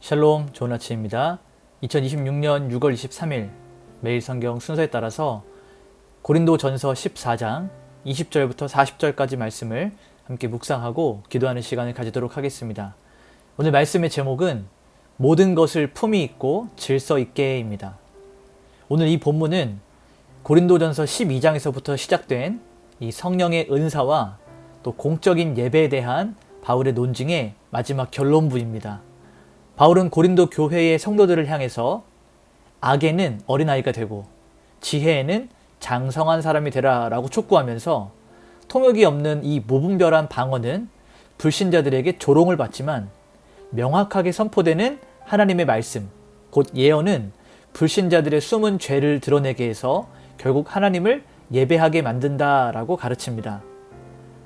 샬롬, 좋은 아침입니다. 2026년 6월 23일 매일 성경 순서에 따라서 고린도전서 14장 20절부터 40절까지 말씀을 함께 묵상하고 기도하는 시간을 가지도록 하겠습니다. 오늘 말씀의 제목은 모든 것을 품위 있고 질서 있게입니다. 오늘 이 본문은 고린도전서 12장에서부터 시작된 이 성령의 은사와 또 공적인 예배에 대한 바울의 논증의 마지막 결론부입니다. 바울은 고린도 교회의 성도들을 향해서 악에는 어린아이가 되고 지혜에는 장성한 사람이 되라 라고 촉구하면서 통역이 없는 이 무분별한 방언은 불신자들에게 조롱을 받지만 명확하게 선포되는 하나님의 말씀, 곧 예언은 불신자들의 숨은 죄를 드러내게 해서 결국 하나님을 예배하게 만든다라고 가르칩니다.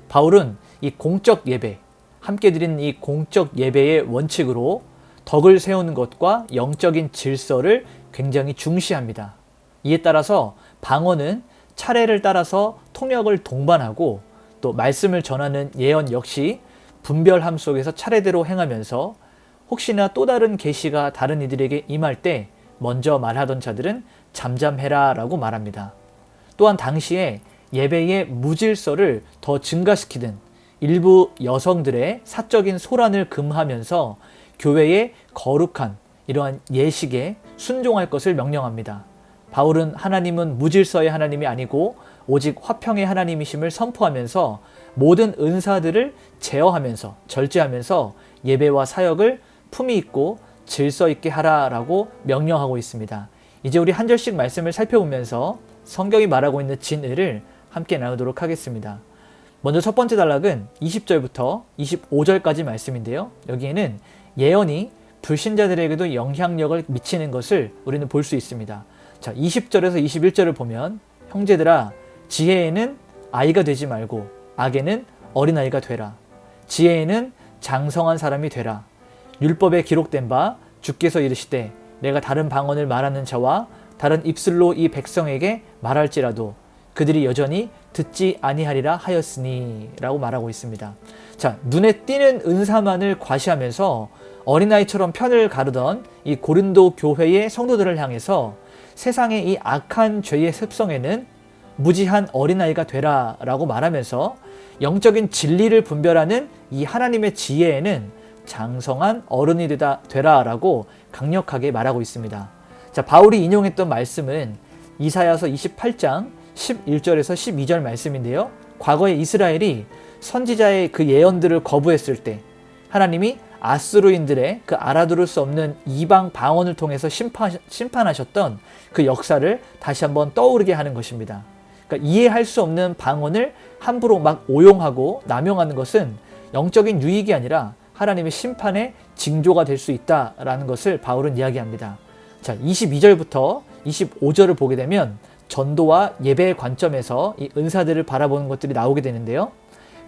바울은 이 공적 예배, 함께 드리는 이 공적 예배의 원칙으로 덕을 세우는 것과 영적인 질서를 굉장히 중시합니다. 이에 따라서 방언은 차례를 따라서 통역을 동반하고 또 말씀을 전하는 예언 역시 분별함 속에서 차례대로 행하면서 혹시나 또 다른 계시가 다른 이들에게 임할 때 먼저 말하던 자들은 잠잠해라 라고 말합니다. 또한 당시에 예배의 무질서를 더 증가시키는 일부 여성들의 사적인 소란을 금하면서 교회의 거룩한 이러한 예식에 순종할 것을 명령합니다. 바울은 하나님은 무질서의 하나님이 아니고 오직 화평의 하나님이심을 선포하면서 모든 은사들을 제어하면서 절제하면서 예배와 사역을 품위 있고 질서 있게 하라라고 명령하고 있습니다. 이제 우리 한 절씩 말씀을 살펴보면서 성경이 말하고 있는 진의를 함께 나누도록 하겠습니다. 먼저 첫 번째 단락은 20절부터 25절까지 말씀인데요. 여기에는 예언이 불신자들에게도 영향력을 미치는 것을 우리는 볼 수 있습니다. 자, 20절에서 21절을 보면 형제들아 지혜에는 아이가 되지 말고 악에는 어린아이가 되라. 지혜에는 장성한 사람이 되라. 율법에 기록된 바 주께서 이르시되 내가 다른 방언을 말하는 자와 다른 입술로 이 백성에게 말할지라도 그들이 여전히 듣지 아니하리라 하였으니 라고 말하고 있습니다. 자, 눈에 띄는 은사만을 과시하면서 어린아이처럼 편을 가르던 이 고린도 교회의 성도들을 향해서 세상의 이 악한 죄의 습성에는 무지한 어린아이가 되라 라고 말하면서 영적인 진리를 분별하는 이 하나님의 지혜에는 장성한 어른이 되라 라고 강력하게 말하고 있습니다. 자, 바울이 인용했던 말씀은 이사야서 28장 11절에서 12절 말씀인데요. 과거에 이스라엘이 선지자의 그 예언들을 거부했을 때 하나님이 아수르인들의 그 알아들을 수 없는 이방 방언을 통해서 심판하셨던 그 역사를 다시 한번 떠오르게 하는 것입니다. 그러니까 이해할 수 없는 방언을 함부로 막 오용하고 남용하는 것은 영적인 유익이 아니라 하나님의 심판의 징조가 될 수 있다라는 것을 바울은 이야기합니다. 자, 22절부터 25절을 보게 되면 전도와 예배의 관점에서 이 은사들을 바라보는 것들이 나오게 되는데요.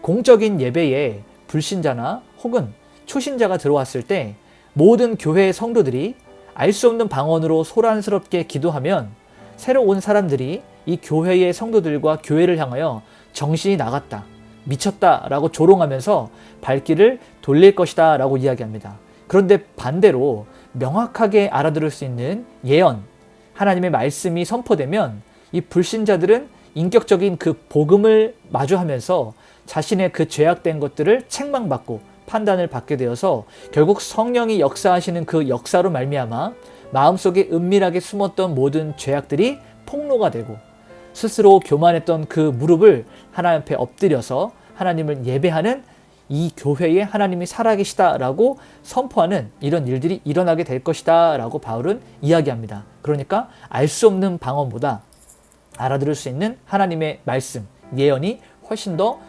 공적인 예배에 불신자나 혹은 초신자가 들어왔을 때 모든 교회의 성도들이 알 수 없는 방언으로 소란스럽게 기도하면 새로 온 사람들이 이 교회의 성도들과 교회를 향하여 정신이 나갔다, 미쳤다 라고 조롱하면서 발길을 돌릴 것이다 라고 이야기합니다. 그런데 반대로 명확하게 알아들을 수 있는 예언, 하나님의 말씀이 선포되면 이 불신자들은 인격적인 그 복음을 마주하면서 자신의 그 죄악된 것들을 책망받고 판단을 받게 되어서 결국 성령이 역사하시는 그 역사로 말미암아 마음속에 은밀하게 숨었던 모든 죄악들이 폭로가 되고 스스로 교만했던 그 무릎을 하나님 앞에 엎드려서 하나님을 예배하는 이 교회에 하나님이 살아계시다라고 선포하는 이런 일들이 일어나게 될 것이다 라고 바울은 이야기합니다. 그러니까 알 수 없는 방언보다 알아들을 수 있는 하나님의 말씀, 예언이 훨씬 더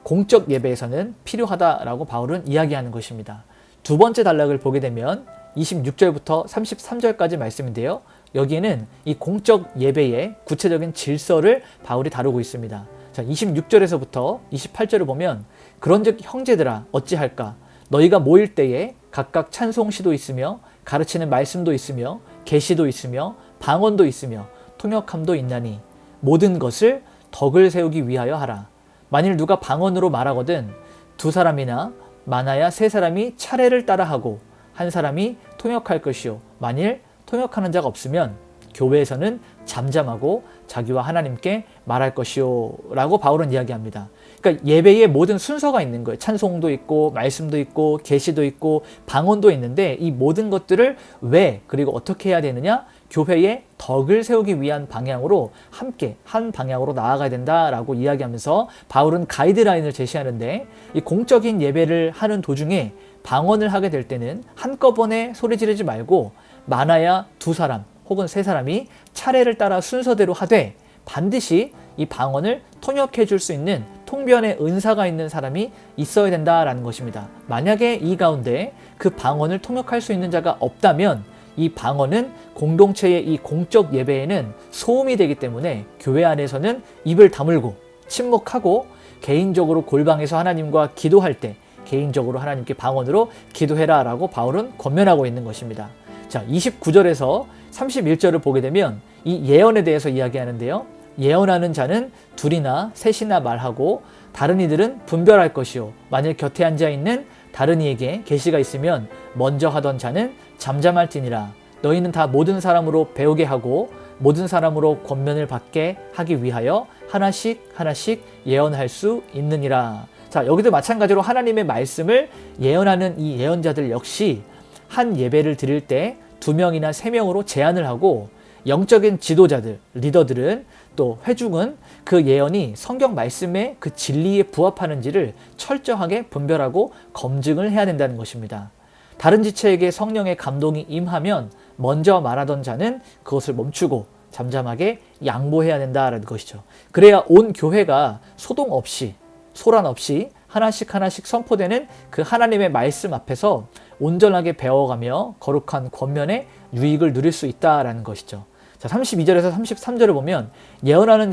공적 예배에서는 필요하다라고 바울은 이야기하는 것입니다. 두 번째 단락을 보게 되면 26절부터 33절까지 말씀인데요. 여기에는 이 공적 예배의 구체적인 질서를 바울이 다루고 있습니다. 자, 26절에서부터 28절을 보면 그런즉 형제들아 어찌할까 너희가 모일 때에 각각 찬송시도 있으며 가르치는 말씀도 있으며 계시도 있으며 방언도 있으며 통역함도 있나니 모든 것을 덕을 세우기 위하여 하라. 만일 누가 방언으로 말하거든 두 사람이나 많아야 세 사람이 차례를 따라하고 한 사람이 통역할 것이요 만일 통역하는 자가 없으면 교회에서는 잠잠하고 자기와 하나님께 말할 것이요 라고 바울은 이야기합니다. 그러니까 예배에 모든 순서가 있는 거예요. 찬송도 있고 말씀도 있고 계시도 있고 방언도 있는데 이 모든 것들을 왜 그리고 어떻게 해야 되느냐? 교회의 덕을 세우기 위한 방향으로 함께 한 방향으로 나아가야 된다라고 이야기하면서 바울은 가이드라인을 제시하는데 이 공적인 예배를 하는 도중에 방언을 하게 될 때는 한꺼번에 소리 지르지 말고 많아야 2사람 혹은 3사람이 차례를 따라 순서대로 하되 반드시 이 방언을 통역해 줄 수 있는 통변의 은사가 있는 사람이 있어야 된다라는 것입니다. 만약에 이 가운데 그 방언을 통역할 수 있는 자가 없다면 이 방언은 공동체의 이 공적 예배에는 소음이 되기 때문에 교회 안에서는 입을 다물고 침묵하고 개인적으로 골방에서 하나님과 기도할 때 개인적으로 하나님께 방언으로 기도해라 라고 바울은 권면하고 있는 것입니다. 자, 29절에서 31절을 보게 되면 이 예언에 대해서 이야기하는데요. 예언하는 자는 2이나 3이나 말하고 다른 이들은 분별할 것이요 만일 곁에 앉아 있는 다른 이에게 계시가 있으면 먼저 하던 자는 잠잠할지니라. 너희는 다 모든 사람으로 배우게 하고 모든 사람으로 권면을 받게 하기 위하여 하나씩 하나씩 예언할 수 있느니라. 자, 여기도 마찬가지로 하나님의 말씀을 예언하는 이 예언자들 역시 한 예배를 드릴 때 2명이나 3명으로 제한을 하고 영적인 지도자들, 리더들은 또 회중은 그 예언이 성경 말씀의 그 진리에 부합하는지를 철저하게 분별하고 검증을 해야 된다는 것입니다. 다른 지체에게 성령의 감동이 임하면 먼저 말하던 자는 그것을 멈추고 잠잠하게 양보해야 된다는 것이죠. 그래야 온 교회가 소동 없이 소란 없이 하나씩 하나씩 선포되는 그 하나님의 말씀 앞에서 온전하게 배워가며 거룩한 권면의 유익을 누릴 수 있다라는 것이죠. 자, 32절에서 33절을 보면 예언하는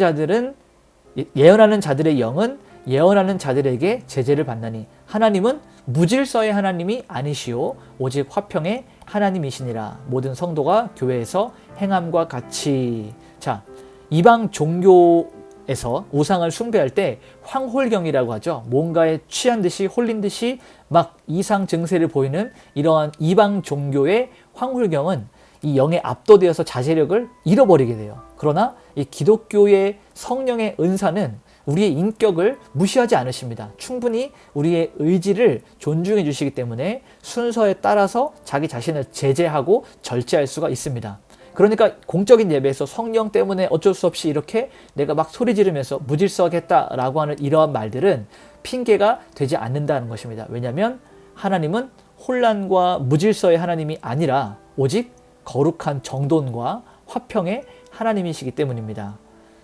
자들의 영은 예언하는 자들에게 제재를 받나니 하나님은 무질서의 하나님이 아니시오 오직 화평의 하나님이시니라. 모든 성도가 교회에서 행함과 같이. 자, 이방 종교에서 우상을 숭배할 때 황홀경이라고 하죠. 뭔가에 취한 듯이 홀린 듯이 막 이상 증세를 보이는 이러한 이방 종교의 황홀경은 이 영에 압도되어서 자제력을 잃어버리게 돼요. 그러나 이 기독교의 성령의 은사는 우리의 인격을 무시하지 않으십니다. 충분히 우리의 의지를 존중해 주시기 때문에 순서에 따라서 자기 자신을 제재하고 절제할 수가 있습니다. 그러니까 공적인 예배에서 성령 때문에 어쩔 수 없이 이렇게 내가 막 소리 지르면서 무질서하겠다라고 하는 이러한 말들은 핑계가 되지 않는다는 것입니다. 왜냐하면 하나님은 혼란과 무질서의 하나님이 아니라 오직 거룩한 정돈과 화평의 하나님이시기 때문입니다.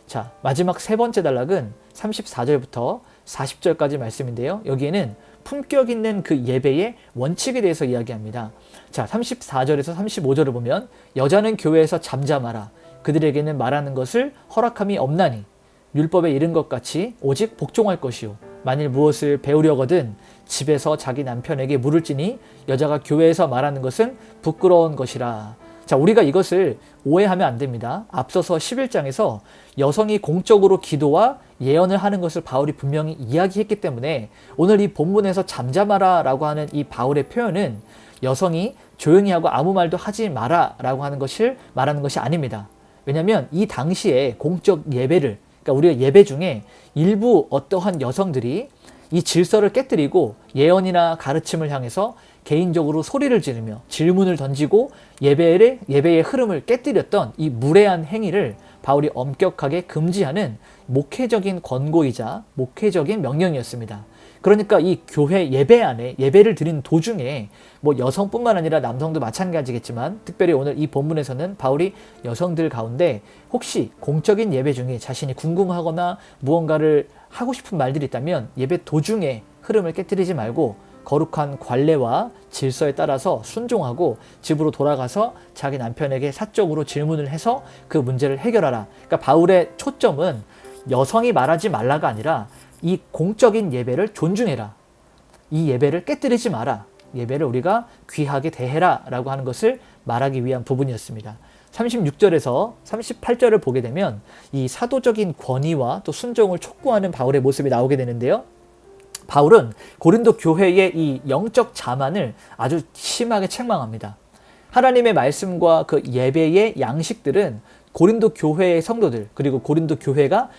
자, 마지막 3번째 단락은 34절부터 40절까지 말씀인데요. 여기에는 품격 있는 그 예배의 원칙에 대해서 이야기합니다. 자, 34절에서 35절을 보면 여자는 교회에서 잠잠하라. 그들에게는 말하는 것을 허락함이 없나니 율법에 이른 것 같이 오직 복종할 것이요 만일 무엇을 배우려거든 집에서 자기 남편에게 물을지니 여자가 교회에서 말하는 것은 부끄러운 것이라. 자, 우리가 이것을 오해하면 안 됩니다. 앞서서 11장에서 여성이 공적으로 기도와 예언을 하는 것을 바울이 분명히 이야기했기 때문에 오늘 이 본문에서 잠잠하라 라고 하는 이 바울의 표현은 여성이 조용히 하고 아무 말도 하지 마라 라고 하는 것을 말하는 것이 아닙니다. 왜냐하면 이 당시에 공적 예배를, 그러니까 우리가 예배 중에 일부 어떠한 여성들이 이 질서를 깨뜨리고 예언이나 가르침을 향해서 개인적으로 소리를 지르며 질문을 던지고 예배의 흐름을 깨뜨렸던 이 무례한 행위를 바울이 엄격하게 금지하는 목회적인 권고이자 목회적인 명령이었습니다. 그러니까 이 교회 예배 안에 예배를 드린 도중에 뭐 여성뿐만 아니라 남성도 마찬가지겠지만 특별히 오늘 이 본문에서는 바울이 여성들 가운데 혹시 공적인 예배 중에 자신이 궁금하거나 무언가를 하고 싶은 말들이 있다면 예배 도중에 흐름을 깨뜨리지 말고 거룩한 관례와 질서에 따라서 순종하고 집으로 돌아가서 자기 남편에게 사적으로 질문을 해서 그 문제를 해결하라. 그러니까 바울의 초점은 여성이 말하지 말라가 아니라 이 공적인 예배를 존중해라. 이 예배를 깨뜨리지 마라. 예배를 우리가 귀하게 대해라 라고 하는 것을 말하기 위한 부분이었습니다. 36절에서 38절을 보게 되면 이 사도적인 권위와 또 순종을 촉구하는 바울의 모습이 나오게 되는데요. 바울은 고린도 교회의 이 영적 자만을 아주 심하게 책망합니다. 하나님의 말씀과 그 예배의 양식들은 고린도 교회의 성도들 그리고 고린도 교회가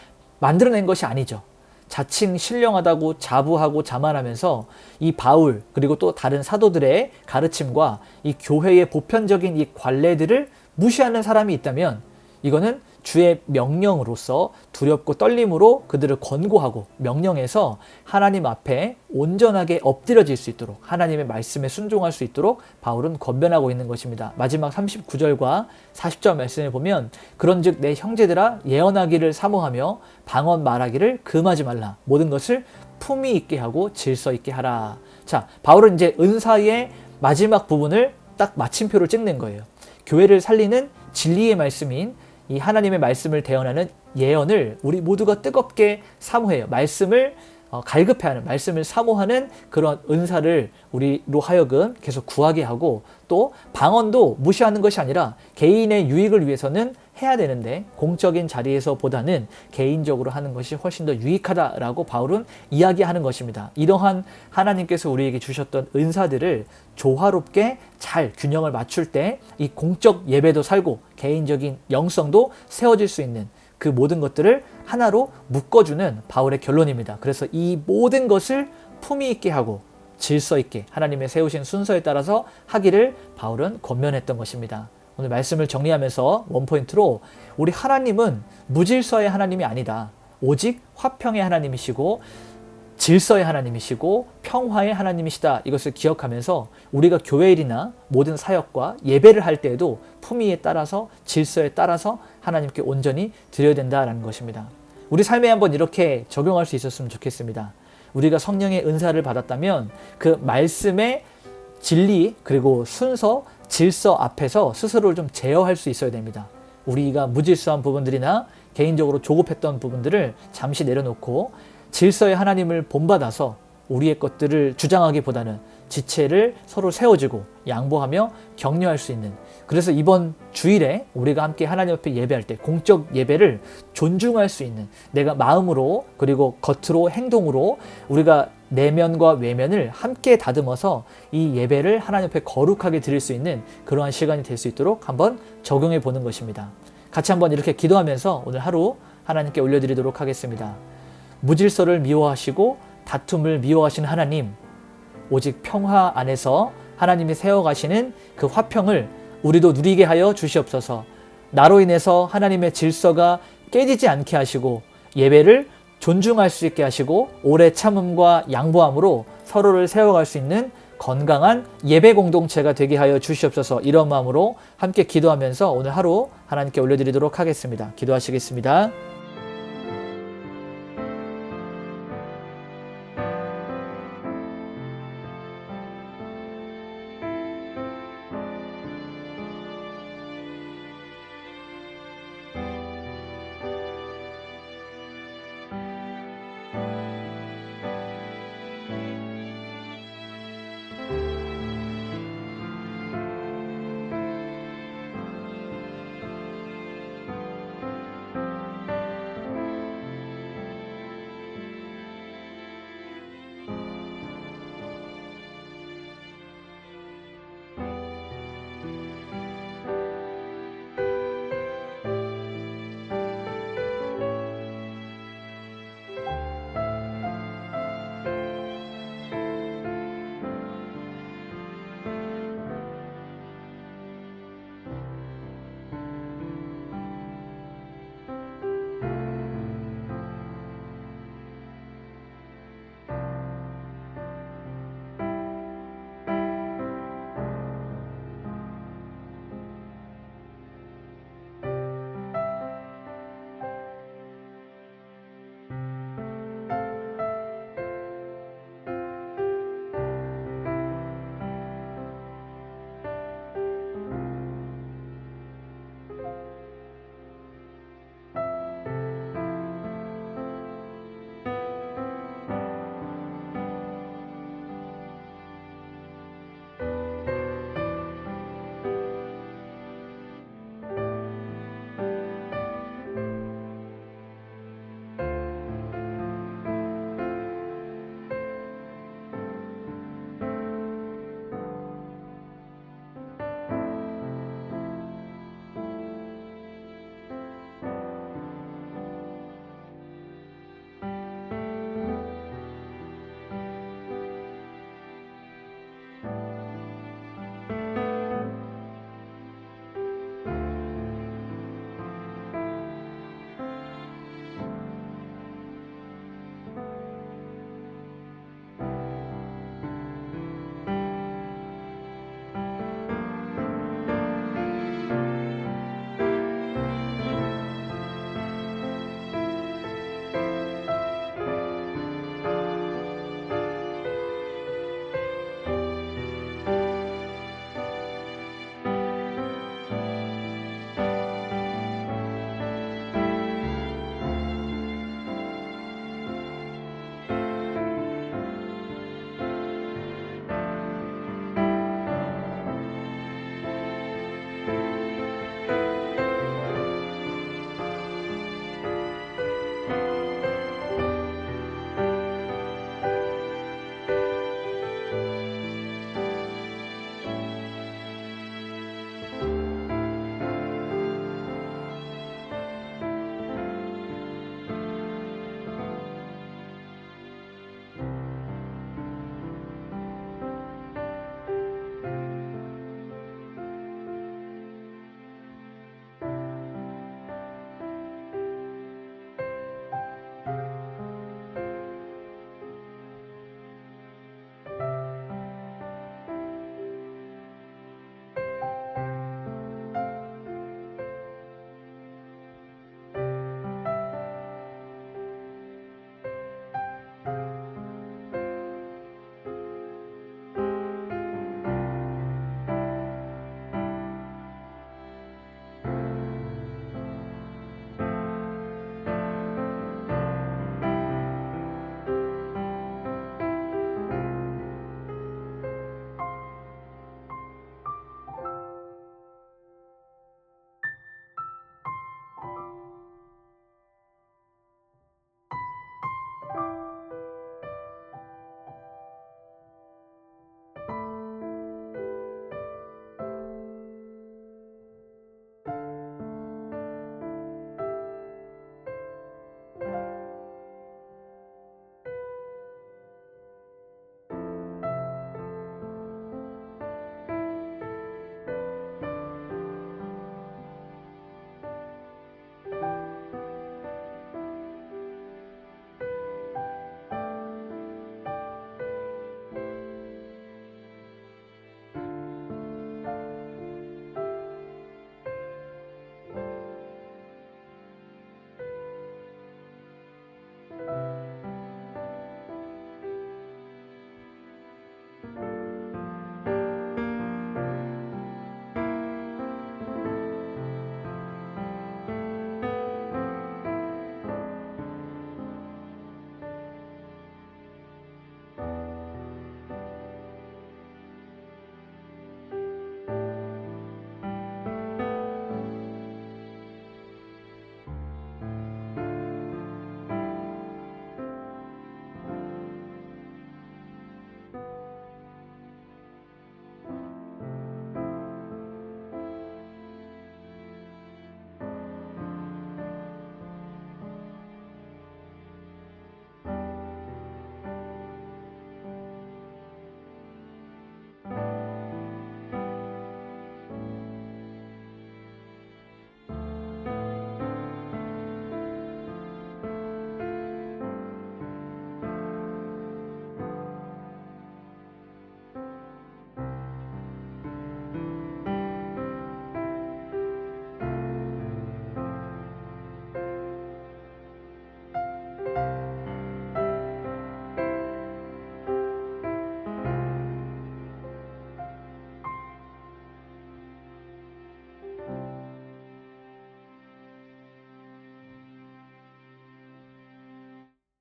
만들어낸 것이 아니죠. 자칭 신령하다고 자부하고 자만하면서 이 바울 그리고 또 다른 사도들의 가르침과 이 교회의 보편적인 이 관례들을 무시하는 사람이 있다면 이거는 주의 명령으로서 두렵고 떨림으로 그들을 권고하고 명령해서 하나님 앞에 온전하게 엎드려질 수 있도록 하나님의 말씀에 순종할 수 있도록 바울은 권면하고 있는 것입니다. 마지막 39절과 40절 말씀을 보면 그런즉 내 형제들아 예언하기를 사모하며 방언 말하기를 금하지 말라. 모든 것을 품위 있게 하고 질서 있게 하라. 자, 바울은 이제 은사의 마지막 부분을 딱 마침표를 찍는 거예요. 교회를 살리는 진리의 말씀인 이 하나님의 말씀을 대언하는 예언을 우리 모두가 뜨겁게 사모해요. 말씀을 갈급해하는, 말씀을 사모하는 그런 은사를 우리로 하여금 계속 구하게 하고 또 방언도 무시하는 것이 아니라 개인의 유익을 위해서는 해야 되는데 공적인 자리에서 보다는 개인적으로 하는 것이 훨씬 더 유익하다라고 바울은 이야기하는 것입니다. 이러한 하나님께서 우리에게 주셨던 은사들을 조화롭게 잘 균형을 맞출 때 이 공적 예배도 살고 개인적인 영성도 세워질 수 있는 그 모든 것들을 하나로 묶어주는 바울의 결론입니다. 그래서 이 모든 것을 품위 있게 하고 질서 있게 하나님의 세우신 순서에 따라서 하기를 바울은 권면했던 것입니다. 오늘 말씀을 정리하면서 원포인트로 우리 하나님은 무질서의 하나님이 아니다. 오직 화평의 하나님이시고 질서의 하나님이시고 평화의 하나님이시다. 이것을 기억하면서 우리가 교회일이나 모든 사역과 예배를 할 때에도 품위에 따라서 질서에 따라서 하나님께 온전히 드려야 된다는 것입니다. 우리 삶에 한번 이렇게 적용할 수 있었으면 좋겠습니다. 우리가 성령의 은사를 받았다면 그 말씀의 진리 그리고 순서, 질서 앞에서 스스로를 좀 제어할 수 있어야 됩니다. 우리가 무질서한 부분들이나 개인적으로 조급했던 부분들을 잠시 내려놓고 질서의 하나님을 본받아서 우리의 것들을 주장하기보다는 지체를 서로 세워주고 양보하며 격려할 수 있는, 그래서 이번 주일에 우리가 함께 하나님 앞에 예배할 때 공적 예배를 존중할 수 있는, 내가 마음으로 그리고 겉으로 행동으로 우리가 내면과 외면을 함께 다듬어서 이 예배를 하나님 앞에 거룩하게 드릴 수 있는 그러한 시간이 될 수 있도록 한번 적용해 보는 것입니다. 같이 한번 이렇게 기도하면서 오늘 하루 하나님께 올려드리도록 하겠습니다. 무질서를 미워하시고 다툼을 미워하시는 하나님, 오직 평화 안에서 하나님이 세워가시는 그 화평을 우리도 누리게 하여 주시옵소서. 나로 인해서 하나님의 질서가 깨지지 않게 하시고 예배를 존중할 수 있게 하시고 오래 참음과 양보함으로 서로를 세워갈 수 있는 건강한 예배 공동체가 되게 하여 주시옵소서. 이런 마음으로 함께 기도하면서 오늘 하루 하나님께 올려드리도록 하겠습니다. 기도하시겠습니다.